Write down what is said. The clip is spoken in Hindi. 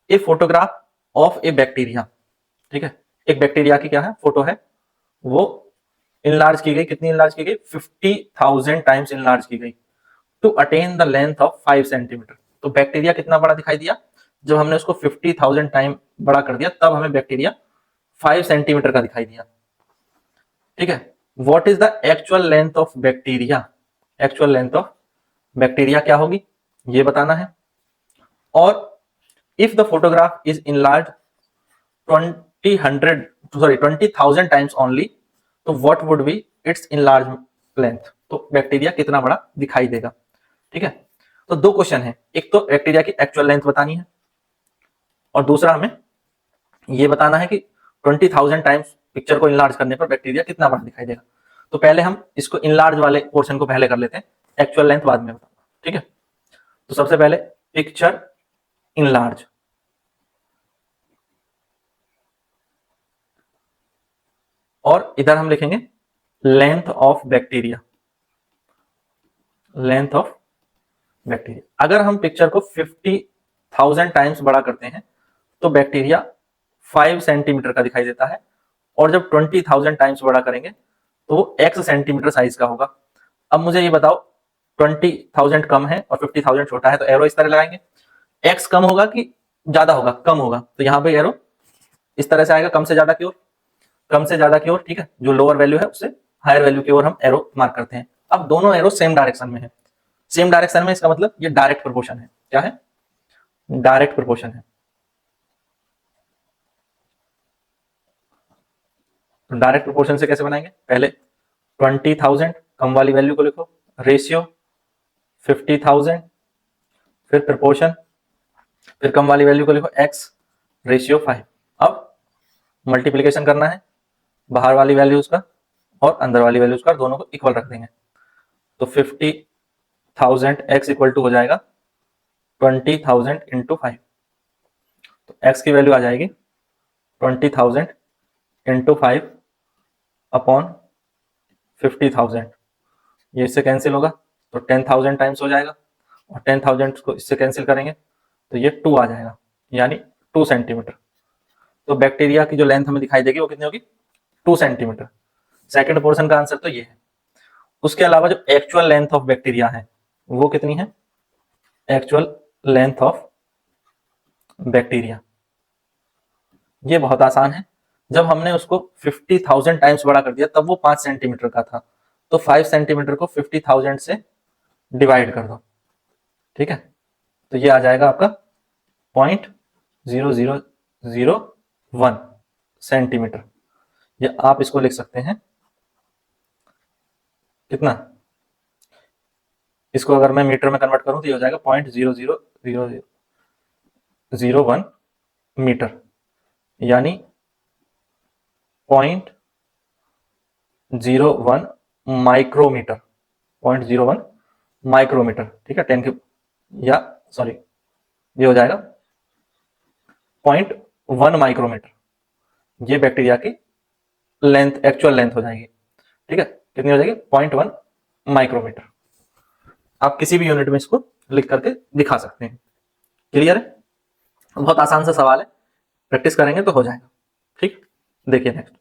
A photograph of A bacteria, ठीक है, एक बैक्टीरिया की क्या है फोटो है, वो इनलार्ज की गई, कितनी इनलार्ज की गई, 50,000 टाइम्स इनलार्ज की गई to attain the length of 5 centimetre. तो बैक्टीरिया कितना बड़ा दिखाई दिया, जब हमने उसको 50,000 टाइम बड़ा कर दिया तब हमें बैक्टीरिया 5 सेंटीमीटर का दिखाई दिया, ठीक है। What is the actual length of bacteria, actual length of bacteria क्या होगी ये बताना है। और if the photograph is enlarge 20,000 times only, तो what would be its enlarge length, तो बैक्टीरिया कितना बड़ा दिखाई देगा, ठीक है। तो दो क्वेश्चन है, एक तो बैक्टीरिया की एक्चुअल लेंथ बतानी है और दूसरा हमें ये बताना है कि 20,000 टाइम्स पिक्चर को इनलार्ज करने पर बैक्टीरिया कितना बड़ा दिखाई देगा। तो पहले हम इसको इनलार्ज वाले पोर्शन को पहले कर लेते हैं, एक्चुअल लेंथ बाद में बताऊंगा, ठीक है। तो सबसे पहले पिक्चर इनलार्ज, और इधर हम लिखेंगे length of bacteria, length of bacteria. अगर हम पिक्चर को 50,000 टाइम्स बड़ा करते हैं तो बैक्टीरिया 5 सेंटीमीटर का दिखाई देता है, और जब 20,000 टाइम्स बड़ा करेंगे तो वो x सेंटीमीटर साइज का होगा। अब मुझे ये बताओ 20,000 कम है और 50,000 छोटा है, तो एरो इस तरह लगाएंगे, x कम होगा कि ज्यादा होगा, कम होगा, तो यहाँ पे एरो इस तरह से आएगा, कम से ज्यादा की ओर, कम से ज्यादा की ओर, ठीक है। जो लोअर वैल्यू है उससे हायर वैल्यू की ओर हम एरो मार्क करते हैं। अब दोनों एरो सेम डायरेक्शन में है, सेम डायरेक्शन में, इसका मतलब ये डायरेक्ट प्रोपोर्शन है, क्या है, डायरेक्ट प्रोपोर्शन है। तो डायरेक्ट प्रोपोर्शन से कैसे बनाएंगे, पहले 20,000 कम वाली वैल्यू को लिखो, रेशियो 50,000, फिर प्रोपोर्शन, फिर कम वाली वैल्यू को लिखो x, रेशियो 5। अब मल्टीप्लीकेशन करना है बाहर वाली वैल्यूज का और अंदर वाली वैल्यूज का, दोनों को इक्वल रख देंगे। तो 50,000 x इक्वल टू हो जाएगा 20,000 इंटू 5। तो x की वैल्यू आ जाएगी 20,000 इंटू 5 अपॉन 50,000। ये इससे कैंसिल होगा तो 10,000 टाइम्स हो जाएगा, और 10,000 को इससे कैंसिल करेंगे तो ये 2 आ जाएगा, यानी 2 सेंटीमीटर। तो बैक्टीरिया की जो लेंथ हमें दिखाई देगी वो कितनी होगी, 2 सेंटीमीटर। सेकंड पोर्शन का आंसर तो ये है। उसके अलावा जो एक्चुअल लेंथ ऑफ बैक्टीरिया है वो कितनी है, एक्चुअल लेंथ ऑफ बैक्टीरिया, ये बहुत आसान है। जब हमने उसको 50,000 टाइम्स बड़ा कर दिया तब वो 5 सेंटीमीटर का था, तो 5 सेंटीमीटर को 50,000 से डिवाइड कर दो, ठीक है। तो ये आ जाएगा आपका 0.0001 सेंटीमीटर। या आप इसको लिख सकते हैं कितना, इसको अगर मैं मीटर में कन्वर्ट करूं तो ये हो जाएगा 0.0001 मीटर, यानी 0.01 माइक्रोमीटर, 0.01 माइक्रोमीटर, ठीक है। 10 की या सॉरी ये हो जाएगा 0.1 माइक्रोमीटर, ये बैक्टीरिया की लेंथ, एक्चुअल लेंथ हो जाएगी, ठीक है। कितनी हो जाएगी, 0.1 माइक्रोमीटर। आप किसी भी यूनिट में इसको लिख करके दिखा सकते हैं। क्लियर है, बहुत आसान सा सवाल है, प्रैक्टिस करेंगे तो हो जाएगा, ठीक। देखिए नेक्स्ट,